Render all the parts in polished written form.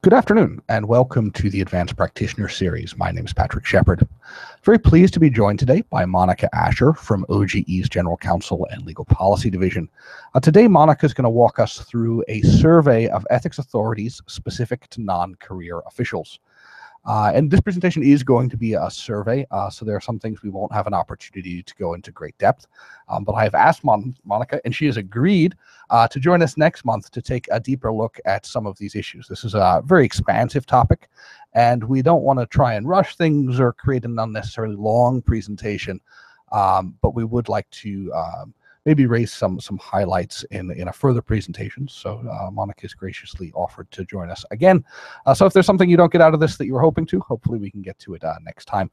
Good afternoon, and welcome to the Advanced Practitioner series. My name is Patrick Shepard. Very pleased to be joined today by Monica Asher from OGE's General Counsel and Legal Policy Division. Today, Monica is going to walk us through a survey of ethics authorities specific to non-career officials. And this presentation is going to be a survey, so there are some things we won't have an opportunity to go into great depth. But I have asked Monica, and she has agreed to join us next month to take a deeper look at some of these issues. This is a very expansive topic, and we don't want to try and rush things or create an unnecessarily long presentation, but we would like to maybe raise some highlights in a further presentation. So Monica has graciously offered to join us again. So if there's something you don't get out of this that you were hoping to, hopefully we can get to it next time.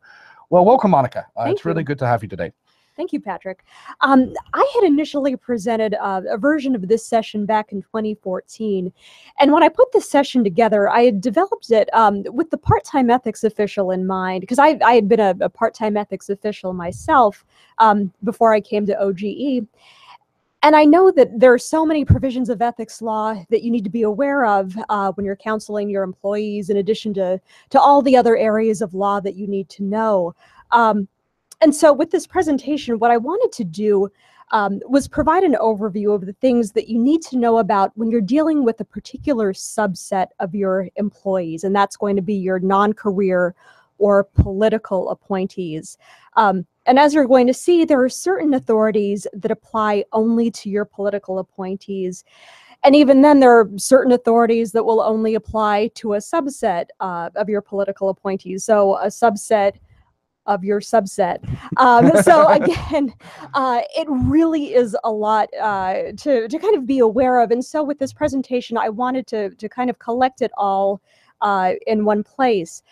Well, welcome, Monica. It's really good to have you today. Thank you, Patrick. I had initially presented a version of this session back in 2014. And when I put this session together, I had developed it with the part-time ethics official in mind, because I had been a part-time ethics official myself before I came to OGE. And I know that there are so many provisions of ethics law that you need to be aware of when you're counseling your employees, in addition to all the other areas of law that you need to know. And so with this presentation, what I wanted to do was provide an overview of the things that you need to know about when you're dealing with a particular subset of your employees, and that's going to be your non-career or political appointees. And as you're going to see, there are certain authorities that apply only to your political appointees. And even then, there are certain authorities that will only apply to a subset of your political appointees. So a subset of your subset. So again, it really is a lot to kind of be aware of. And so with this presentation, I wanted to kind of collect it all in one place.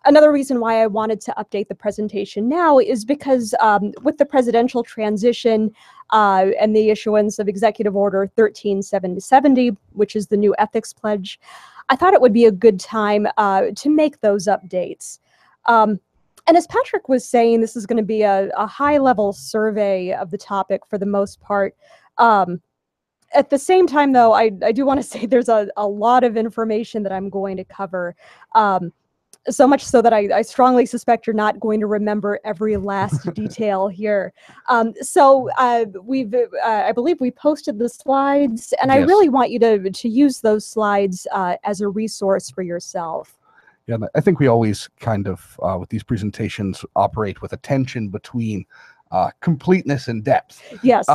Another reason why I wanted to update the presentation now is because with the presidential transition and the issuance of Executive Order 13770, which is the new ethics pledge, I thought it would be a good time to make those updates. And as Patrick was saying, this is going to be a high-level survey of the topic for the most part. At the same time, though, I do want to say there's a lot of information that I'm going to cover. So much so that I strongly suspect you're not going to remember every last detail here. So I believe we posted the slides, and yes. I really want you to use those slides as a resource for yourself. Yeah, I think we always kind of, with these presentations, operate with a tension between completeness and depth. Yes.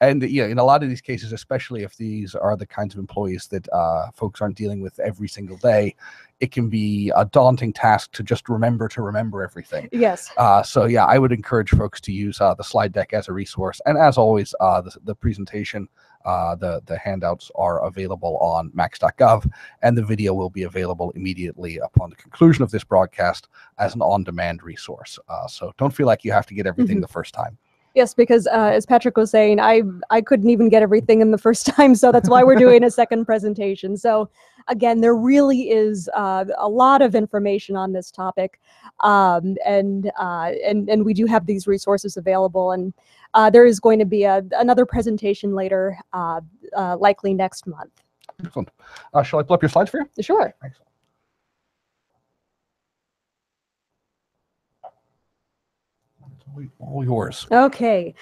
And yeah, in a lot of these cases, especially if these are the kinds of employees that folks aren't dealing with every single day, it can be a daunting task to just remember everything. Yes. So yeah, I would encourage folks to use the slide deck as a resource. And as always, the presentation, the handouts are available on max.gov, and the video will be available immediately upon the conclusion of this broadcast as an on-demand resource. So don't feel like you have to get everything the first time. Yes, because as Patrick was saying, I couldn't even get everything in the first time, so that's why we're doing a second presentation. So again, there really is a lot of information on this topic, and we do have these resources available, and there is going to be another presentation later, likely next month. Excellent. Shall I pull up your slides for you? Sure. Excellent. All yours. Okay.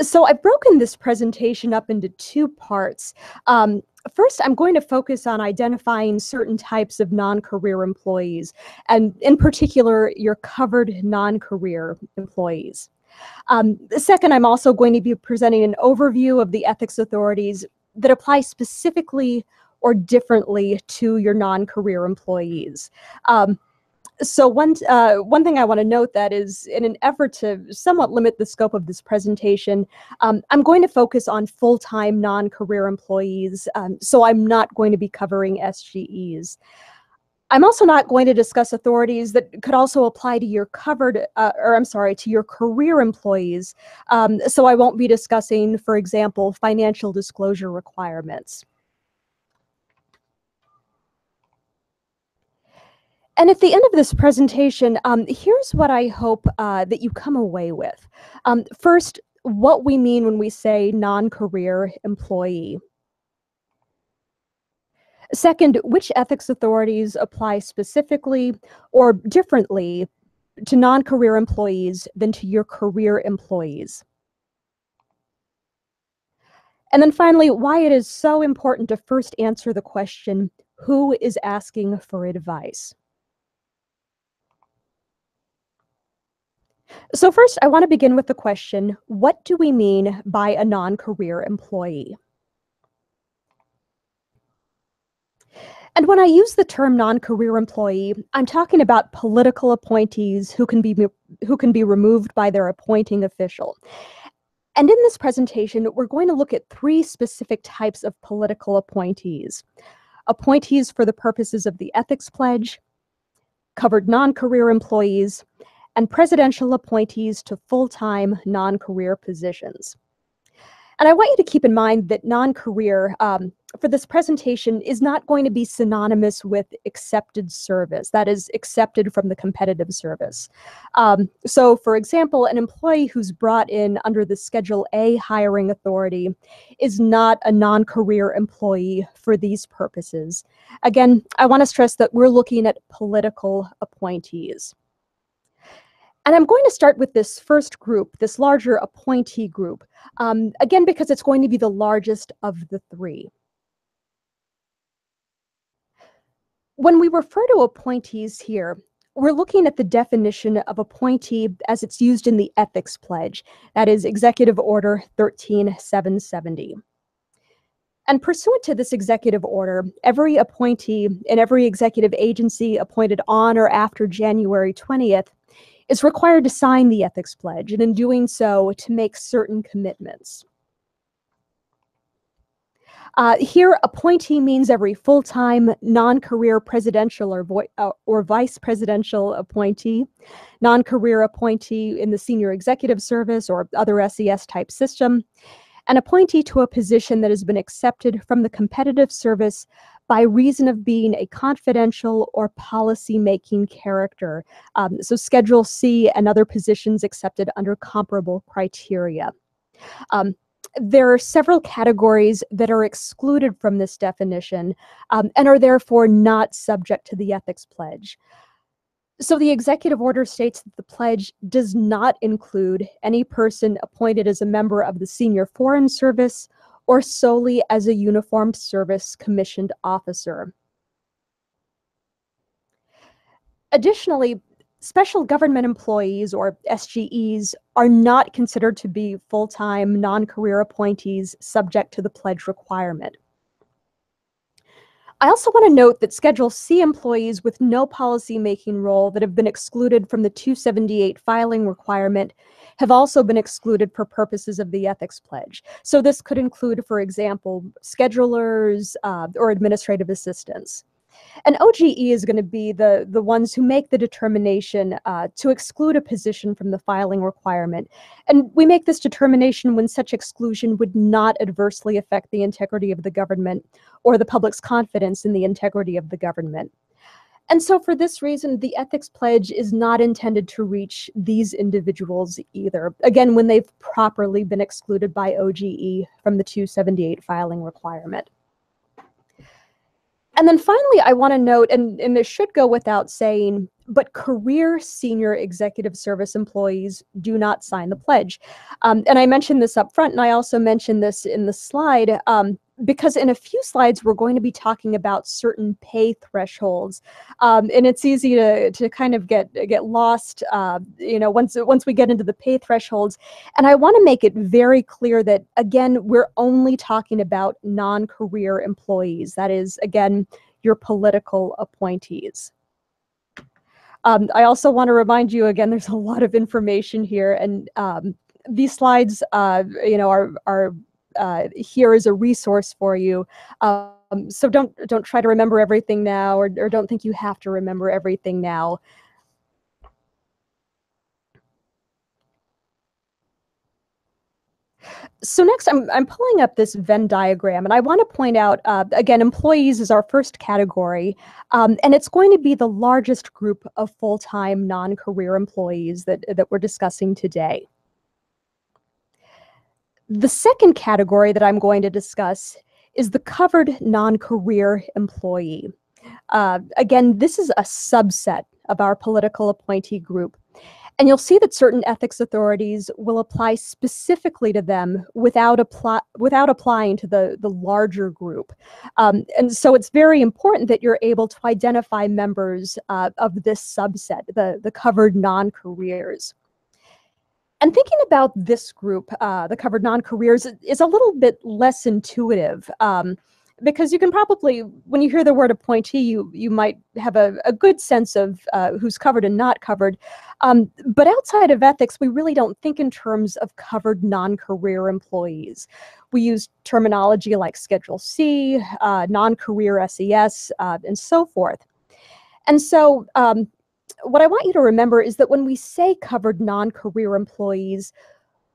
So I've broken this presentation up into two parts. First, I'm going to focus on identifying certain types of non-career employees, and in particular, your covered non-career employees. Second, I'm also going to be presenting an overview of the ethics authorities that apply specifically or differently to your non-career employees. So one thing I want to note that is, in an effort to somewhat limit the scope of this presentation, I'm going to focus on full-time non-career employees, so I'm not going to be covering SGEs. I'm also not going to discuss authorities that could also apply to your to your career employees, so I won't be discussing, for example, financial disclosure requirements. And at the end of this presentation, here's what I hope that you come away with. First, what we mean when we say non-career employee. Second, which ethics authorities apply specifically or differently to non-career employees than to your career employees? And then finally, why it is so important to first answer the question, who is asking for advice? So first, I want to begin with the question, what do we mean by a non-career employee? And when I use the term non-career employee, I'm talking about political appointees who can be removed by their appointing official. And in this presentation, we're going to look at three specific types of political appointees. Appointees for the purposes of the Ethics Pledge, covered non-career employees, and presidential appointees to full-time non-career positions. And I want you to keep in mind that non-career for this presentation is not going to be synonymous with accepted service, that is, accepted from the competitive service. So, for example, an employee who's brought in under the Schedule A hiring authority is not a non-career employee for these purposes. Again, I want to stress that we're looking at political appointees. And I'm going to start with this first group, this larger appointee group, again, because it's going to be the largest of the three. When we refer to appointees here, we're looking at the definition of appointee as it's used in the Ethics Pledge, that is Executive Order 13770. And pursuant to this executive order, every appointee in every executive agency appointed on or after January 20th is required to sign the Ethics Pledge, and in doing so, to make certain commitments. Here, appointee means every full-time, non-career presidential or vice presidential appointee, non-career appointee in the senior executive service or other SES-type system, an appointee to a position that has been accepted from the competitive service by reason of being a confidential or policy-making character. So Schedule C and other positions accepted under comparable criteria. There are several categories that are excluded from this definition and are therefore not subject to the Ethics Pledge. So the executive order states that the pledge does not include any person appointed as a member of the Senior Foreign Service or solely as a uniformed service commissioned officer. Additionally, special government employees, or SGEs, are not considered to be full-time, non-career appointees subject to the pledge requirement. I also want to note that Schedule C employees with no policy-making role that have been excluded from the 278 filing requirement have also been excluded for purposes of the Ethics Pledge. So this could include, for example, schedulers or administrative assistants. And OGE is going to be the ones who make the determination to exclude a position from the filing requirement. And we make this determination when such exclusion would not adversely affect the integrity of the government or the public's confidence in the integrity of the government. And so for this reason, the Ethics Pledge is not intended to reach these individuals either, again, when they've properly been excluded by OGE from the 278 filing requirement. And then finally, I want to note, and this should go without saying, but career senior executive service employees do not sign the pledge. And I mentioned this up front, and I also mentioned this in the slide, because in a few slides, we're going to be talking about certain pay thresholds. And it's easy to kind of get lost, once we get into the pay thresholds. And I want to make it very clear that, again, we're only talking about non-career employees. That is, again, your political appointees. I also want to remind you, again, there's a lot of information here, and these slides, are here as a resource for you. So don't try to remember everything now, or don't think you have to remember everything now. So next, I'm pulling up this Venn diagram, and I want to point out, again, employees is our first category, and it's going to be the largest group of full-time non-career employees that we're discussing today. The second category that I'm going to discuss is the covered non-career employee. Again, this is a subset of our political appointee group. And you'll see that certain ethics authorities will apply specifically to them without applying to the larger group. And so it's very important that you're able to identify members of this subset, the covered non-careers. And thinking about this group, the covered non-careers, is a little bit less intuitive. Because you can probably, when you hear the word appointee, you might have a good sense of who's covered and not covered. But outside of ethics, we really don't think in terms of covered non-career employees. We use terminology like Schedule C, non-career SES, and so forth. And so what I want you to remember is that when we say covered non-career employees,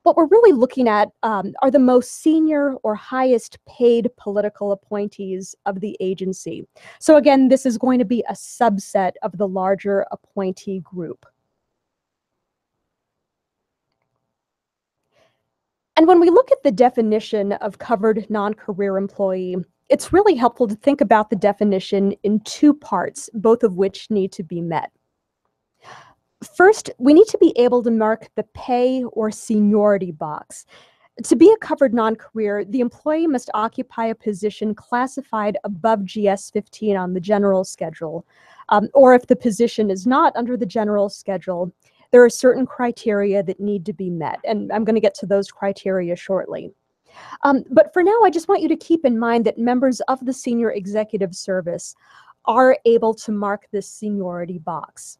what we're really looking at are the most senior or highest paid political appointees of the agency. So again, this is going to be a subset of the larger appointee group. And when we look at the definition of covered non-career employee, it's really helpful to think about the definition in two parts, both of which need to be met. First, we need to be able to mark the pay or seniority box. To be a covered non-career, the employee must occupy a position classified above GS-15 on the general schedule. Or if the position is not under the general schedule, there are certain criteria that need to be met. And I'm going to get to those criteria shortly. But for now, I just want you to keep in mind that members of the senior executive service are able to mark this seniority box.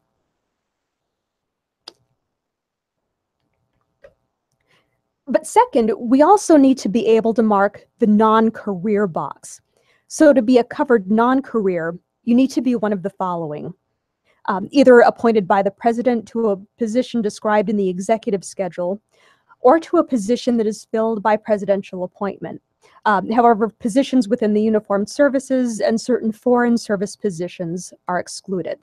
But second, we also need to be able to mark the non-career box. So to be a covered non-career, you need to be one of the following. Either appointed by the president to a position described in the executive schedule, or to a position that is filled by presidential appointment. However, positions within the uniformed services and certain foreign service positions are excluded.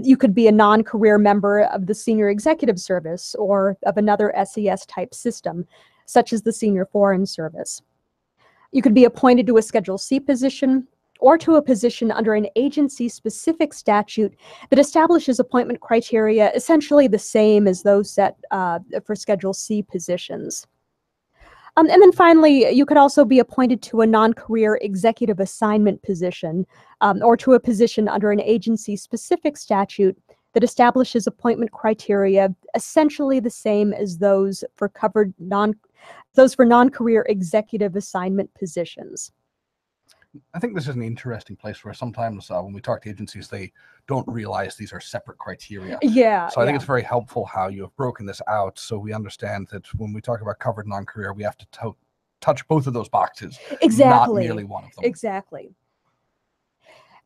You could be a non-career member of the senior executive service or of another SES type system, such as the senior foreign service. You could be appointed to a Schedule C position or to a position under an agency-specific statute that establishes appointment criteria essentially the same as those set for Schedule C positions. And then finally, you could also be appointed to a non-career executive assignment position or to a position under an agency-specific statute that establishes appointment criteria essentially the same as those for non-career executive assignment positions. I think this is an interesting place where sometimes when we talk to agencies, they don't realize these are separate criteria. Yeah. So I think it's very helpful how you have broken this out so we understand that when we talk about covered non-career, we have to touch both of those boxes, not merely one of them. Exactly.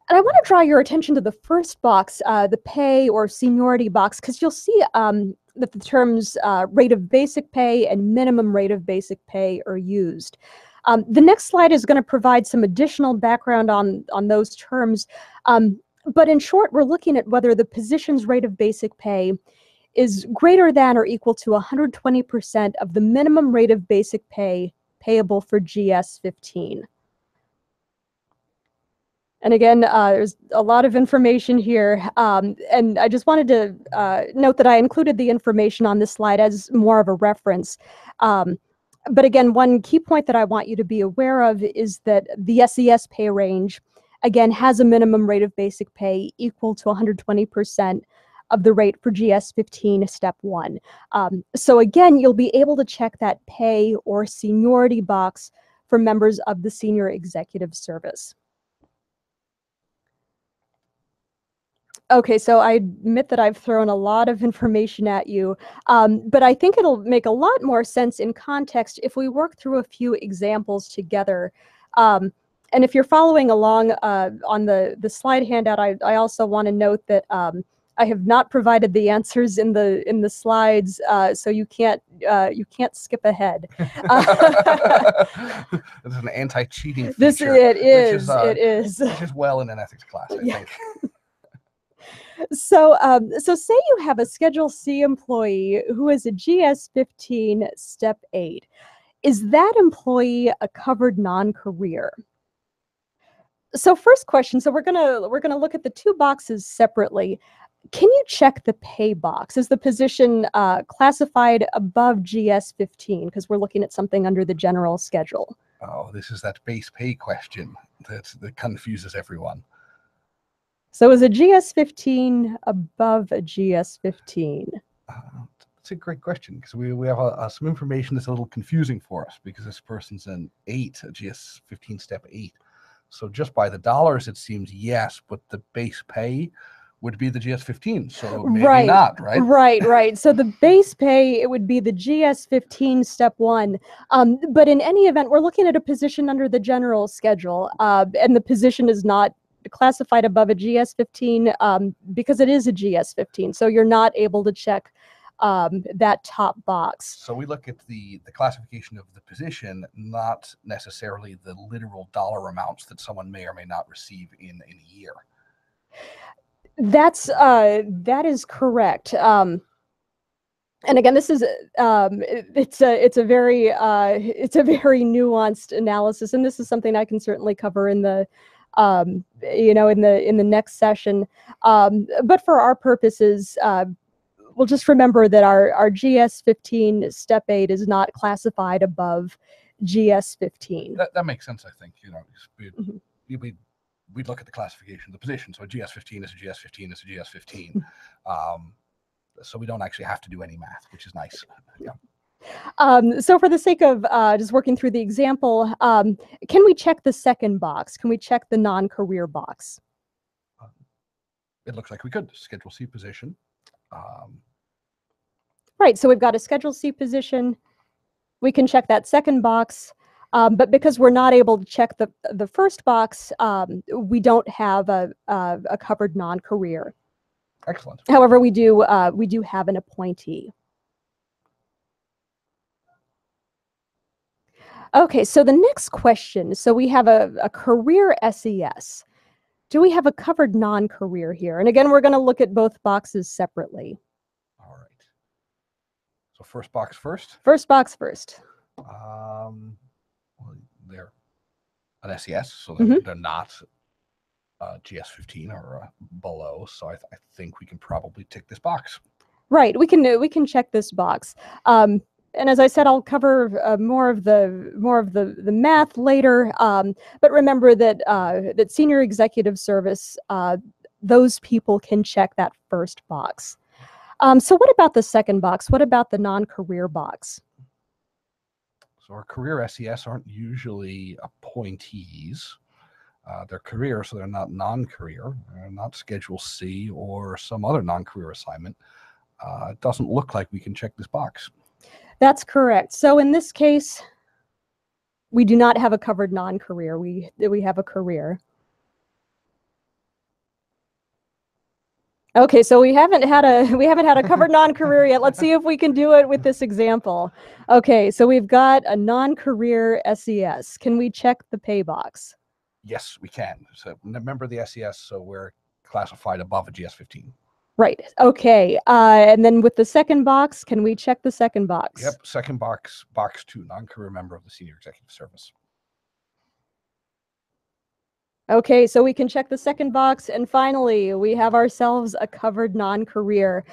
And I want to draw your attention to the first box, the pay or seniority box, because you'll see that the terms rate of basic pay and minimum rate of basic pay are used. The next slide is going to provide some additional background on those terms. But in short, we're looking at whether the position's rate of basic pay is greater than or equal to 120% of the minimum rate of basic pay payable for GS-15. And again, there's a lot of information here. And I just wanted to note that I included the information on this slide as more of a reference. But again, one key point that I want you to be aware of is that the SES pay range, again, has a minimum rate of basic pay equal to 120% of the rate for GS-15 Step 1. So again, you'll be able to check that pay or seniority box for members of the senior executive service. Okay, so I admit that I've thrown a lot of information at you, but I think it'll make a lot more sense in context if we work through a few examples together. And if you're following along on the slide handout, I also want to note that I have not provided the answers in the slides, so you can't skip ahead. This is an anti-cheating feature. It is. Which is well in an ethics class, I think. So say you have a Schedule C employee who is a GS-15 Step 8. Is that employee a covered non-career? So first question, so we're gonna look at the two boxes separately. Can you check the pay box? Is the position classified above GS 15? Because we're looking at something under the general schedule. Oh, this is that base pay question that confuses everyone. So is a GS 15 above a GS 15? That's a great question, because we have some information that's a little confusing for us, because this person's an 8, a GS 15 step 8. So just by the dollars, it seems yes, but the base pay would be the GS 15, so maybe not, right? Right. So the base pay, it would be the GS 15 step 1. But in any event, we're looking at a position under the general schedule, and the position is not classified above a GS 15 because it is a GS 15. So you're not able to check that top box. So we look at the classification of the position, not necessarily the literal dollar amounts that someone may or may not receive in a year. That is correct. And again, this is it's a very nuanced analysis, and this is something I can certainly cover in the in the next session. But for our purposes, we'll just remember that our GS 15 step 8 is not classified above GS 15. That makes sense, I think. We'd look at the classification of the position. So a GS 15 is a GS 15 is a GS 15. So we don't actually have to do any math, which is nice. Yeah. So for the sake of just working through the example, can we check the second box? Can we check the non-career box? It looks like we could. Schedule C position. Right, so we've got a Schedule C position. We can check that second box, but because we're not able to check the first box, we don't have a covered non-career. Excellent. However, we do have an appointee. Okay, so the next question. So we have a career SES. Do we have a covered non-career here? And again, we're going to look at both boxes separately. All right. So first box first? First box first. Well, they're an SES, so they're not GS 15 or below. So I think we can probably tick this box. Right. We can check this box. And as I said, I'll cover more of the math later. But remember that that senior executive service, those people can check that first box. So what about the second box? What about the non-career box? So our career SES aren't usually appointees. They're career, so they're not non-career. They're not Schedule C or some other non-career assignment. It doesn't look like we can check this box. That's correct. So in this case, we do not have a covered non-career. We have a career. Okay, so we haven't had a covered non-career yet. Let's see if we can do it with this example. Okay, so we've got a non-career SES. Can we check the pay box? Yes, we can. So remember the SES, so we're classified above a GS 15. Right. Okay. And then with the second box, can we check the second box? Yep. Second box, box 2, non-career member of the senior executive service. Okay, so we can check the second box, and finally, we have ourselves a covered non-career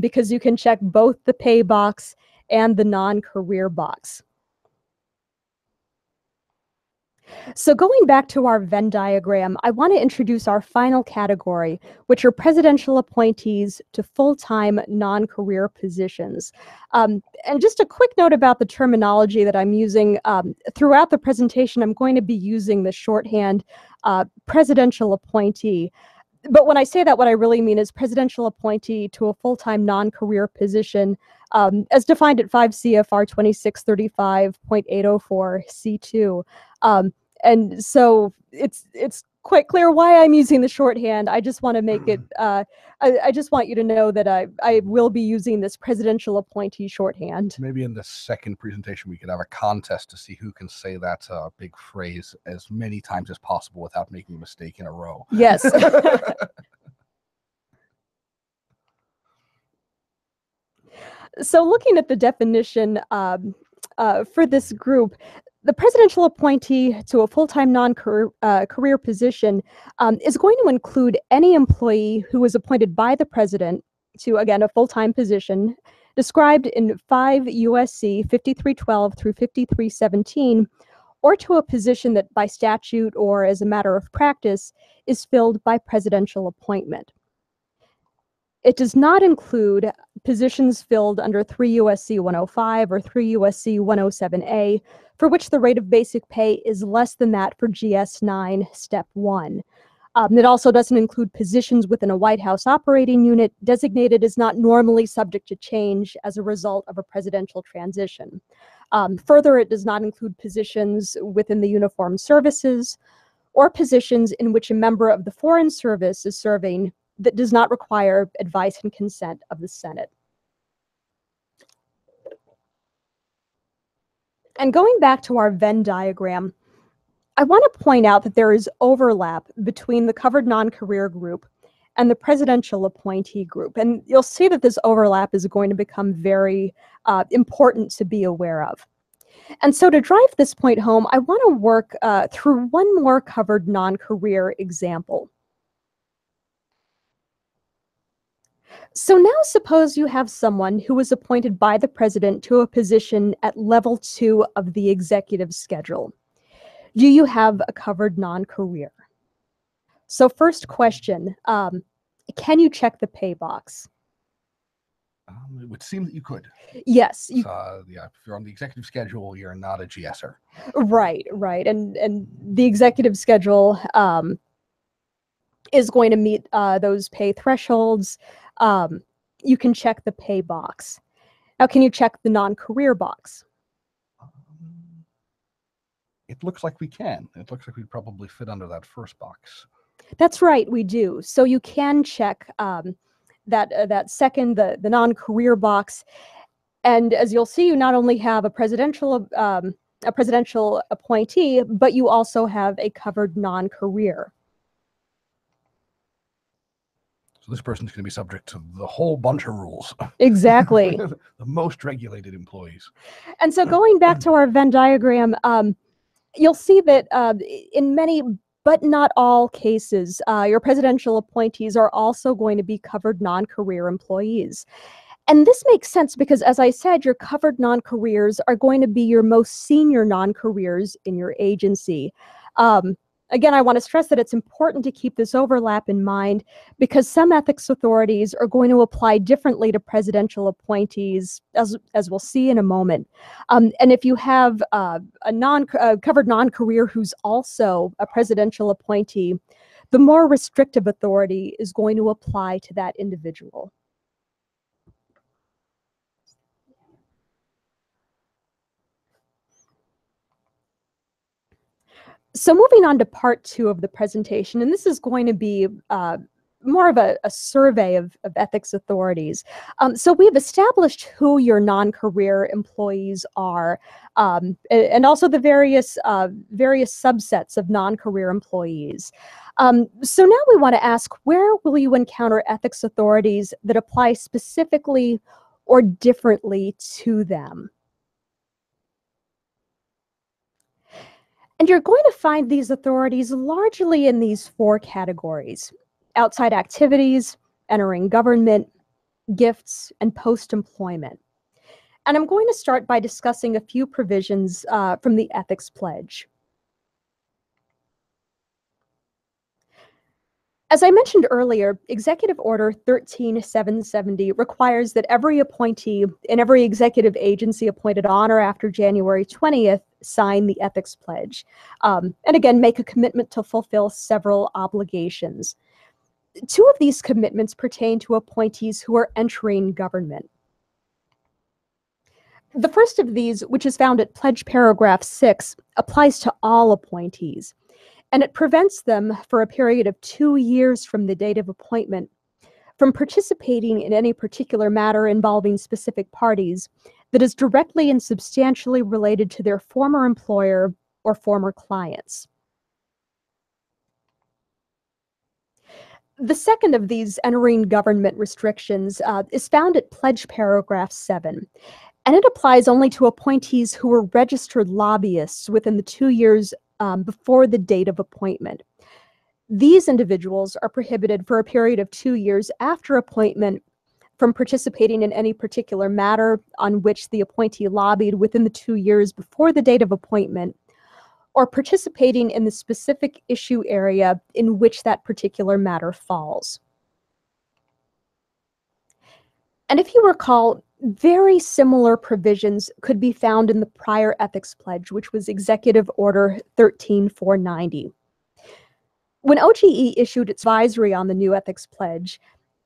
because you can check both the pay box and the non-career box. So going back to our Venn diagram, I want to introduce our final category, which are presidential appointees to full-time non-career positions. And just a quick note about the terminology that I'm using. Throughout the presentation, I'm going to be using the shorthand presidential appointee. But when I say that, what I really mean is presidential appointee to a full-time non-career position as defined at 5 C.F.R. 2635.804 C2. And so it's quite clear why I'm using the shorthand. I just want to make it, I just want you to know that I will be using this presidential appointee shorthand. Maybe in the second presentation, we could have a contest to see who can say that big phrase as many times as possible without making a mistake in a row. Yes. So looking at the definition, for this group, the presidential appointee to a full-time non-career position is going to include any employee who was appointed by the president to, again, a full-time position described in 5 U.S.C. 5312 through 5317, or to a position that by statute or as a matter of practice is filled by presidential appointment. It does not include positions filled under 3 U.S.C. 105 or 3 U.S.C. 107A, for which the rate of basic pay is less than that for GS-9 Step 1. It also doesn't include positions within a White House operating unit designated as not normally subject to change as a result of a presidential transition. Further, it does not include positions within the uniformed services or positions in which a member of the Foreign Service is serving that does not require advice and consent of the Senate. And going back to our Venn diagram, I want to point out that there is overlap between the covered non-career group and the presidential appointee group. And you'll see that this overlap is going to become very important to be aware of. And so to drive this point home, I want to work through one more covered non-career example. So now suppose you have someone who was appointed by the president to a position at level 2 of the executive schedule. Do you have a covered non-career? So first question, can you check the pay box? It would seem that you could. Yes. Yeah, if you're on the executive schedule, you're not a GSer. Right. And the executive schedule is going to meet those pay thresholds. You can check the pay box. Now, can you check the non-career box? It looks like we can. It looks like we'd probably fit under that first box. That's right, we do. So you can check that second, the non-career box. And as you'll see, you not only have a presidential appointee, but you also have a covered non-career. So this person's going to be subject to the whole bunch of rules. Exactly. The most regulated employees. And so going back to our Venn diagram, you'll see that in many, but not all cases, your presidential appointees are also going to be covered non-career employees. And this makes sense because, as I said, your covered non-careers are going to be your most senior non-careers in your agency. Again, I want to stress that it's important to keep this overlap in mind because some ethics authorities are going to apply differently to presidential appointees, as we'll see in a moment. And if you have a covered non-career who's also a presidential appointee, the more restrictive authority is going to apply to that individual. So moving on to part 2 of the presentation, and this is going to be more of a survey of ethics authorities. So we've established who your non-career employees are, and also the various subsets of non-career employees. So now we want to ask, where will you encounter ethics authorities that apply specifically or differently to them? And you're going to find these authorities largely in these 4 categories: outside activities, entering government, gifts, and post-employment. And I'm going to start by discussing a few provisions from the Ethics Pledge. As I mentioned earlier, Executive Order 13770 requires that every appointee in every executive agency appointed on or after January 20th sign the Ethics Pledge, and again, make a commitment to fulfill several obligations. 2 of these commitments pertain to appointees who are entering government. The first of these, which is found at Pledge Paragraph 6, applies to all appointees, and it prevents them for a period of 2 years from the date of appointment from participating in any particular matter involving specific parties that is directly and substantially related to their former employer or former clients. The second of these entering government restrictions is found at Pledge Paragraph 7, And it applies only to appointees who were registered lobbyists within the 2 years before the date of appointment. These individuals are prohibited for a period of 2 years after appointment from participating in any particular matter on which the appointee lobbied within the 2 years before the date of appointment, or participating in the specific issue area in which that particular matter falls. And if you recall, very similar provisions could be found in the prior ethics pledge, which was Executive Order 13490. When OGE issued its advisory on the new ethics pledge,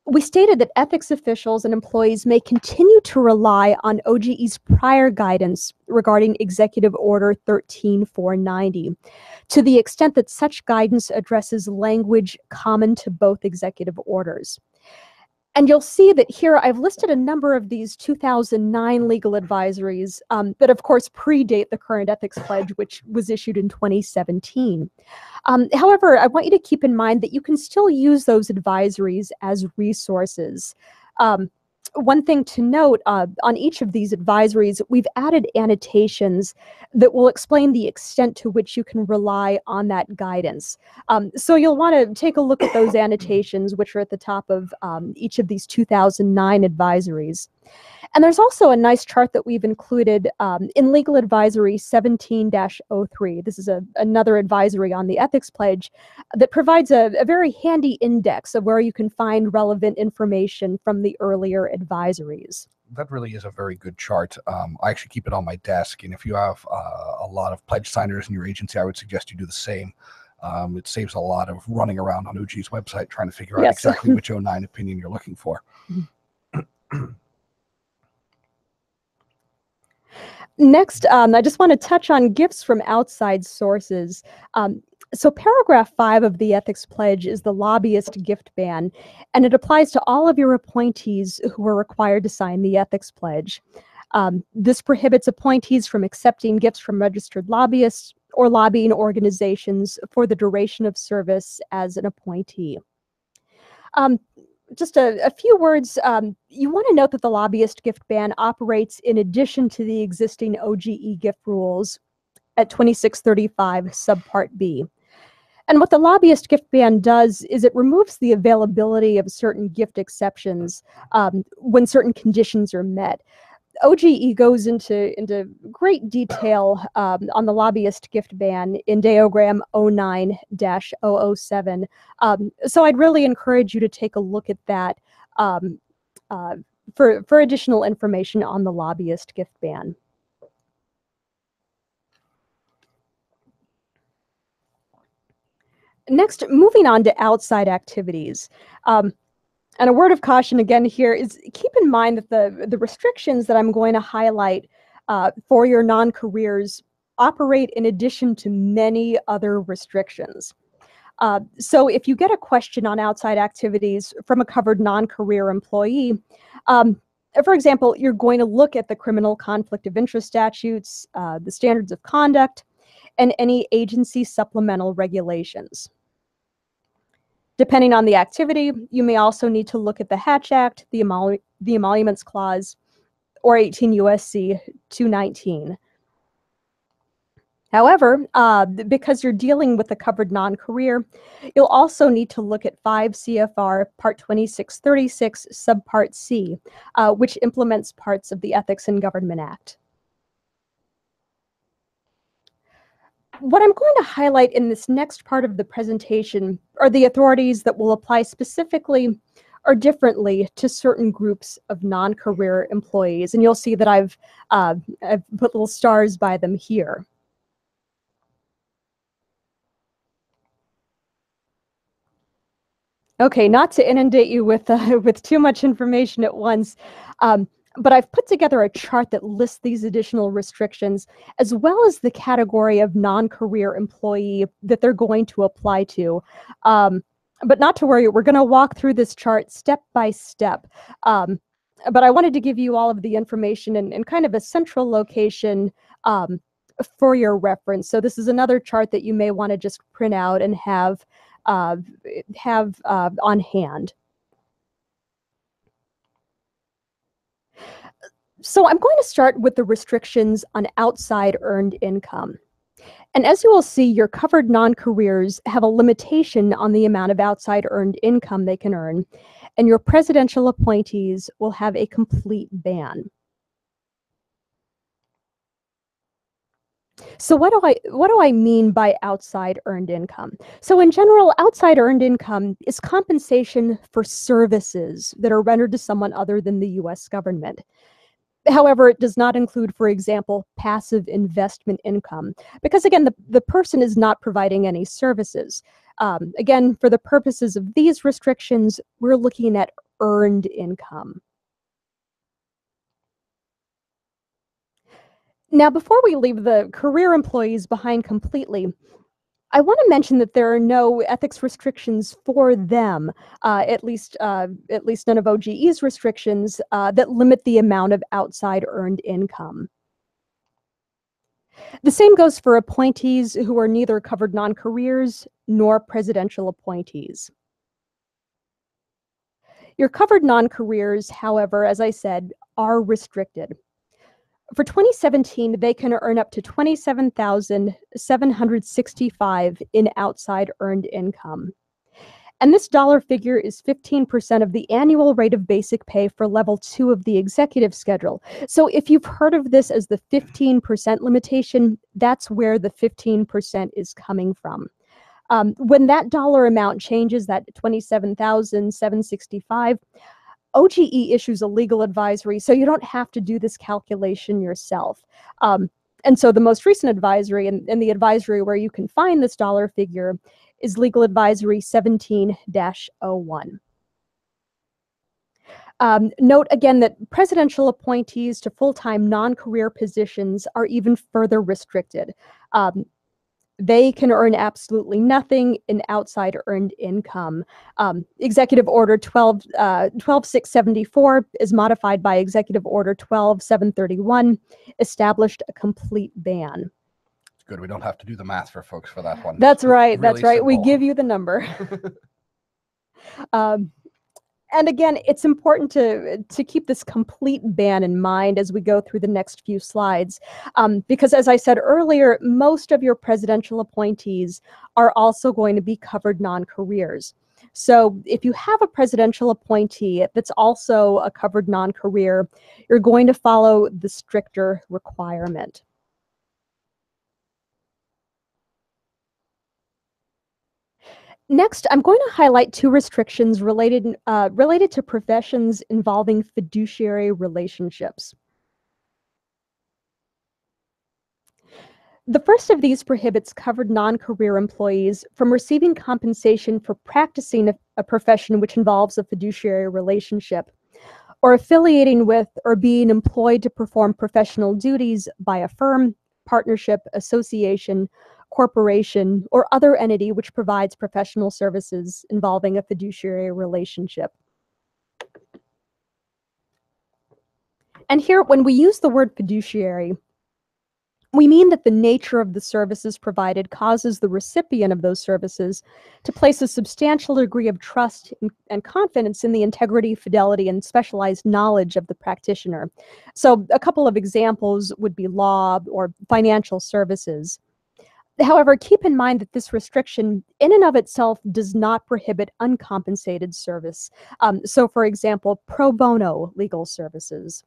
we stated that ethics officials and employees may continue to rely on OGE's prior guidance regarding Executive Order 13490 to the extent that such guidance addresses language common to both executive orders. And you'll see that here I've listed a number of these 2009 legal advisories that of course predate the current ethics pledge, which was issued in 2017. However, I want you to keep in mind that you can still use those advisories as resources. One thing to note, on each of these advisories, we've added annotations that will explain the extent to which you can rely on that guidance. So you'll want to take a look at those annotations, which are at the top of each of these 2009 advisories. And there's also a nice chart that we've included in Legal Advisory 17-03. This is another advisory on the ethics pledge that provides a very handy index of where you can find relevant information from the earlier advisories. That really is a very good chart. I actually keep it on my desk, and if you have a lot of pledge signers in your agency, I would suggest you do the same. It saves a lot of running around on OG's website trying to figure out exactly which 09 opinion you're looking for. Next, I just want to touch on gifts from outside sources. So paragraph 5 of the ethics pledge is the lobbyist gift ban, and it applies to all of your appointees who are required to sign the ethics pledge. This prohibits appointees from accepting gifts from registered lobbyists or lobbying organizations for the duration of service as an appointee. Just a few words, you want to note that the lobbyist gift ban operates in addition to the existing OGE gift rules at 2635 subpart B. And what the lobbyist gift ban does is it removes the availability of certain gift exceptions when certain conditions are met. OGE goes into great detail on the lobbyist gift ban in diagram 09-007. So I'd really encourage you to take a look at that for additional information on the lobbyist gift ban. Next, moving on to outside activities. And a word of caution again here is keep in mind that the restrictions that I'm going to highlight for your non-careers operate in addition to many other restrictions. So if you get a question on outside activities from a covered non-career employee, for example, you're going to look at the criminal conflict of interest statutes, the standards of conduct, and any agency supplemental regulations. Depending on the activity, you may also need to look at the Hatch Act, the Emoluments Clause, or 18 U.S.C. 219. However, because you're dealing with a covered non-career, you'll also need to look at 5 C.F.R. Part 2636, subpart C, which implements parts of the Ethics in Government Act. What I'm going to highlight in this next part of the presentation are the authorities that will apply specifically or differently to certain groups of non-career employees. And you'll see that I've put little stars by them here. Okay, not to inundate you with too much information at once, but I've put together a chart that lists these additional restrictions, as well as the category of non-career employee that they're going to apply to. But not to worry, we're going to walk through this chart step by step. But I wanted to give you all of the information in kind of a central location for your reference. So this is another chart that you may want to just print out and have on hand. So I'm going to start with the restrictions on outside earned income. And as you will see, your covered non-careers have a limitation on the amount of outside earned income they can earn, and your presidential appointees will have a complete ban. So what do I mean by outside earned income? So in general, outside earned income is compensation for services that are rendered to someone other than the US government. However, it does not include, for example, passive investment income, because again, the person is not providing any services. Again, for the purposes of these restrictions, we're looking at earned income. Now, before we leave the career employees behind completely, I want to mention that there are no ethics restrictions for them, at least none of OGE's restrictions that limit the amount of outside earned income. The same goes for appointees who are neither covered non-careers nor presidential appointees. Your covered non-careers, however, as I said, are restricted. For 2017, they can earn up to $27,765 in outside earned income. And this dollar figure is 15% of the annual rate of basic pay for level 2 of the executive schedule. So if you've heard of this as the 15% limitation, that's where the 15% is coming from. When that dollar amount changes, that $27,765, OGE issues a legal advisory, so you don't have to do this calculation yourself. And so the most recent advisory, and the advisory where you can find this dollar figure, is Legal Advisory 17-01. Note again that presidential appointees to full-time non-career positions are even further restricted. They can earn absolutely nothing in outside earned income. Executive Order 12674 is modified by Executive Order 12731, established a complete ban. It's good. We don't have to do the math for folks for that one. That's right. Really That's right. simple. We give you the number. And again, it's important to keep this complete ban in mind as we go through the next few slides, because as I said earlier, most of your presidential appointees are also going to be covered non-careers. So if you have a presidential appointee that's also a covered non-career, you're going to follow the stricter requirement. Next, I'm going to highlight two restrictions related to professions involving fiduciary relationships. The first of these prohibits covered non-career employees from receiving compensation for practicing a profession which involves a fiduciary relationship, or affiliating with or being employed to perform professional duties by a firm, partnership, association, corporation, or other entity which provides professional services involving a fiduciary relationship. And here, when we use the word fiduciary, we mean that the nature of the services provided causes the recipient of those services to place a substantial degree of trust and confidence in the integrity, fidelity, and specialized knowledge of the practitioner. So a couple of examples would be law or financial services. However, keep in mind that this restriction in and of itself does not prohibit uncompensated service. So for example, pro bono legal services.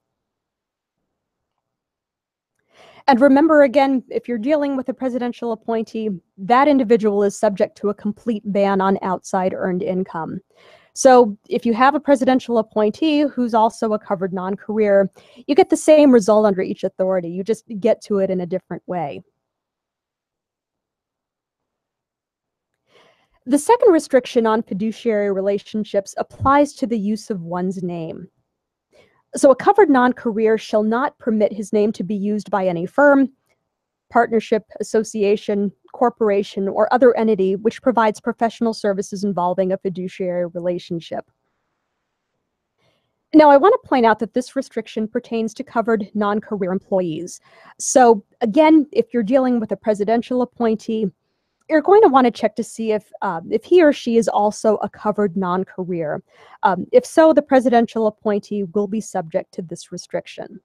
And remember again, if you're dealing with a presidential appointee, that individual is subject to a complete ban on outside earned income. So if you have a presidential appointee who's also a covered non-career, you get the same result under each authority. You just get to it in a different way. The second restriction on fiduciary relationships applies to the use of one's name. So a covered non-career shall not permit his name to be used by any firm, partnership, association, corporation, or other entity which provides professional services involving a fiduciary relationship. Now, I want to point out that this restriction pertains to covered non-career employees. So again, if you're dealing with a presidential appointee, you're going to want to check to see if he or she is also a covered non-career. If so, the presidential appointee will be subject to this restriction.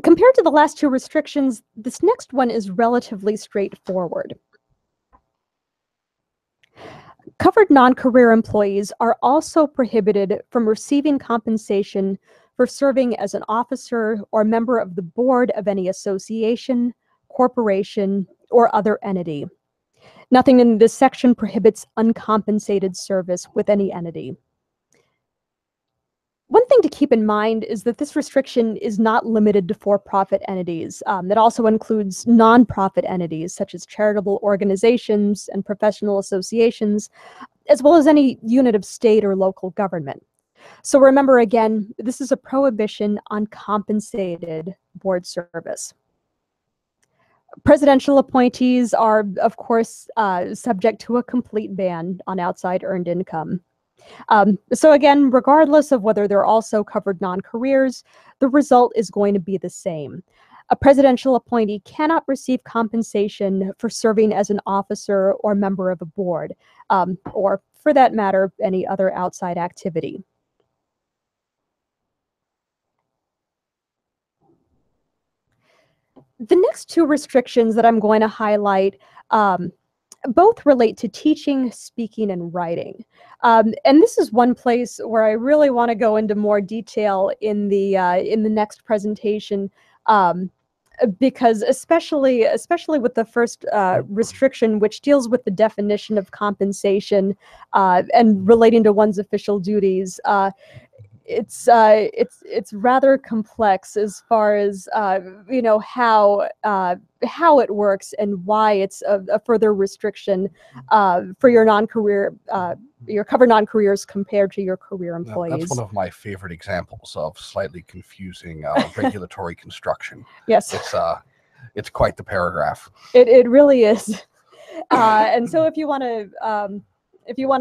Compared to the last two restrictions, this next one is relatively straightforward. Covered non-career employees are also prohibited from receiving compensation for serving as an officer or member of the board of any association, corporation, or other entity. Nothing in this section prohibits uncompensated service with any entity. One thing to keep in mind is that this restriction is not limited to for-profit entities. It also includes non-profit entities such as charitable organizations and professional associations, as well as any unit of state or local government. So remember again, this is a prohibition on compensated board service. Presidential appointees are, of course, subject to a complete ban on outside earned income. So again, regardless of whether they're also covered non-careers, the result is going to be the same. A presidential appointee cannot receive compensation for serving as an officer or member of a board, or for that matter, any other outside activity. The next two restrictions that I'm going to highlight both relate to teaching, speaking, and writing. And this is one place where I really want to go into more detail in the next presentation, because especially with the first restriction, which deals with the definition of compensation and relating to one's official duties. It's rather complex as far as you know how it works and why it's a further restriction for your non-career your covered non-careers compared to your career employees. That's one of my favorite examples of slightly confusing regulatory construction. Yes, it's quite the paragraph. It really is. And so if you want to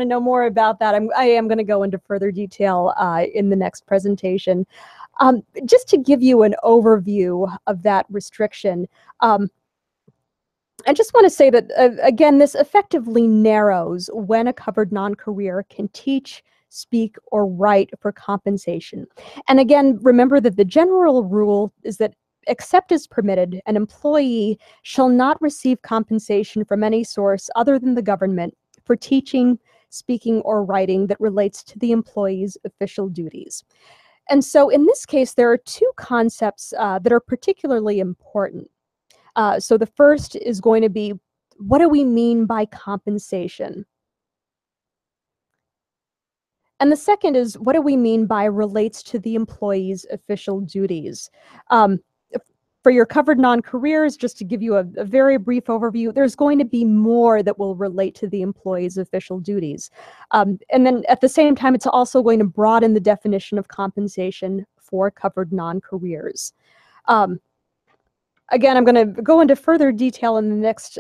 know more about that, I am going to go into further detail in the next presentation. Just to give you an overview of that restriction, I just want to say that, again, this effectively narrows when a covered non-career can teach, speak, or write for compensation. And again, remember that the general rule is that except as permitted, an employee shall not receive compensation from any source other than the government for teaching, speaking, or writing that relates to the employee's official duties. And so in this case, there are two concepts that are particularly important. So the first is going to be, what do we mean by compensation? And the second is, what do we mean by relates to the employee's official duties? For your covered non-careers, just to give you a very brief overview, there's going to be more that will relate to the employee's official duties. And then at the same time, it's also going to broaden the definition of compensation for covered non-careers. Again, I'm going to go into further detail in the next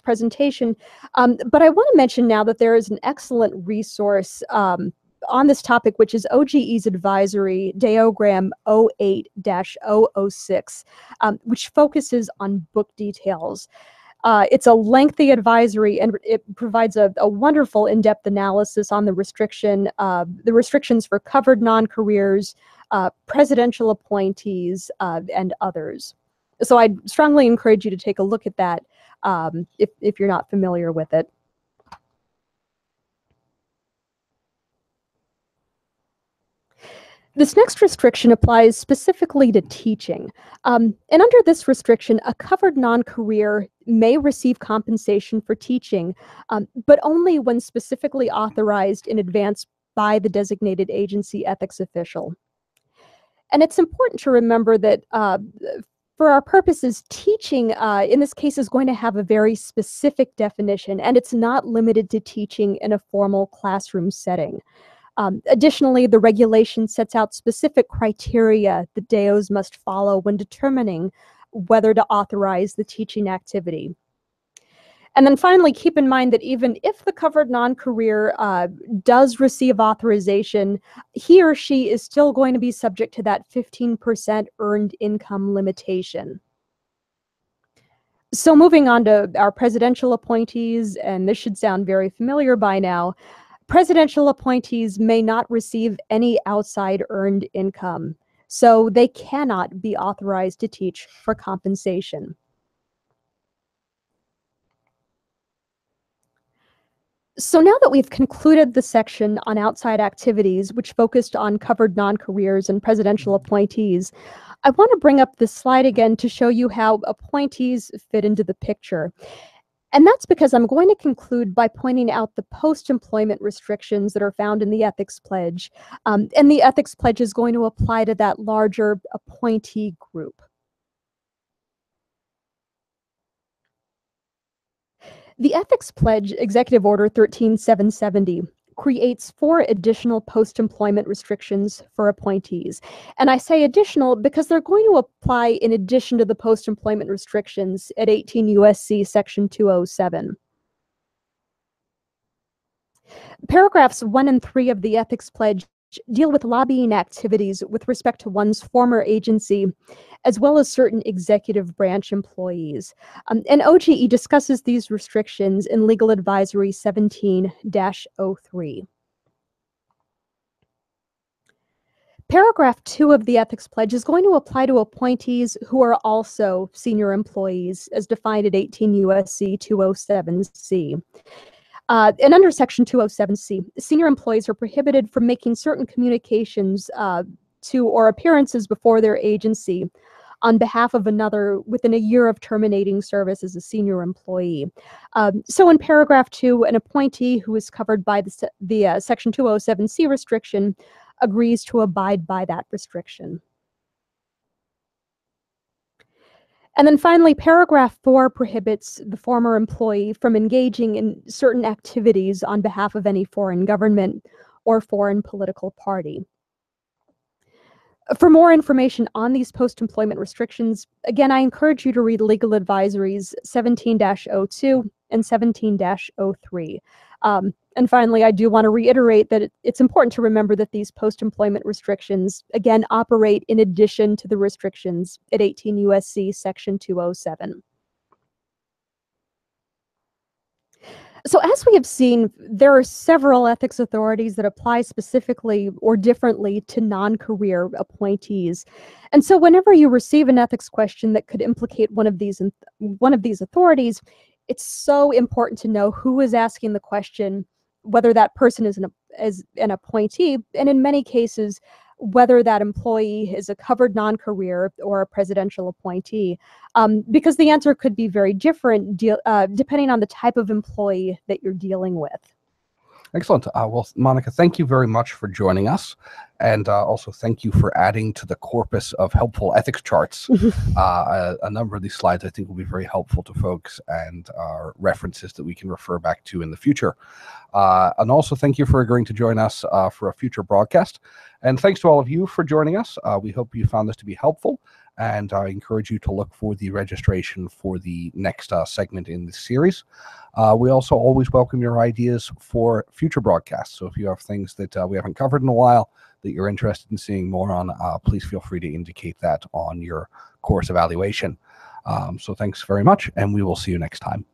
presentation, but I want to mention now that there is an excellent resource on this topic, which is OGE's advisory Diagram 08-006, which focuses on book details. It's a lengthy advisory, and it provides a wonderful in-depth analysis on the restrictions for covered non-careers, presidential appointees, and others. So I'd strongly encourage you to take a look at that if you're not familiar with it. This next restriction applies specifically to teaching. And under this restriction, a covered non-career may receive compensation for teaching, but only when specifically authorized in advance by the designated agency ethics official. And it's important to remember that for our purposes, teaching in this case is going to have a very specific definition, and it's not limited to teaching in a formal classroom setting. Additionally, the regulation sets out specific criteria that DAOs must follow when determining whether to authorize the teaching activity. And then finally, keep in mind that even if the covered non-career does receive authorization, he or she is still going to be subject to that 15% earned income limitation. So moving on to our presidential appointees, and this should sound very familiar by now, presidential appointees may not receive any outside earned income. so they cannot be authorized to teach for compensation. So now that we've concluded the section on outside activities, which focused on covered non-careers and presidential appointees, I want to bring up this slide again to show you how appointees fit into the picture. And that's because I'm going to conclude by pointing out the post-employment restrictions that are found in the Ethics Pledge. And the Ethics Pledge is going to apply to that larger appointee group. The Ethics Pledge, Executive Order 13770, creates 4 additional post-employment restrictions for appointees. And I say additional because they're going to apply in addition to the post-employment restrictions at 18 U.S.C. Section 207. Paragraphs 1 and 3 of the Ethics Pledge deal with lobbying activities with respect to one's former agency, as well as certain executive branch employees. And OGE discusses these restrictions in Legal Advisory 17-03. Paragraph 2 of the Ethics Pledge is going to apply to appointees who are also senior employees, as defined at 18 U.S.C. 207C. And under Section 207C, senior employees are prohibited from making certain communications to or appearances before their agency on behalf of another within a year of terminating service as a senior employee. So in paragraph 2, an appointee who is covered by the Section 207C restriction agrees to abide by that restriction. And then finally, paragraph 4 prohibits the former employee from engaging in certain activities on behalf of any foreign government or foreign political party. For more information on these post-employment restrictions, again, I encourage you to read Legal Advisories 17-02 and 17-03. And finally, I do want to reiterate that it's important to remember that these post-employment restrictions, again, operate in addition to the restrictions at 18 U.S.C. Section 207. So as we have seen, there are several ethics authorities that apply specifically or differently to non-career appointees. And so whenever you receive an ethics question that could implicate one of these authorities, it's so important to know who is asking the question, whether that person is an appointee, and in many cases, whether that employee is a covered non-career or a presidential appointee, because the answer could be very different depending on the type of employee that you're dealing with. Excellent. Well, Monica, thank you very much for joining us. And also thank you for adding to the corpus of helpful ethics charts. A number of these slides I think will be very helpful to folks and are references that we can refer back to in the future. And also thank you for agreeing to join us for a future broadcast. And thanks to all of you for joining us. We hope you found this to be helpful. And I encourage you to look for the registration for the next segment in this series. We also always welcome your ideas for future broadcasts. So if you have things that we haven't covered in a while that you're interested in seeing more on, please feel free to indicate that on your course evaluation. So thanks very much, and we will see you next time.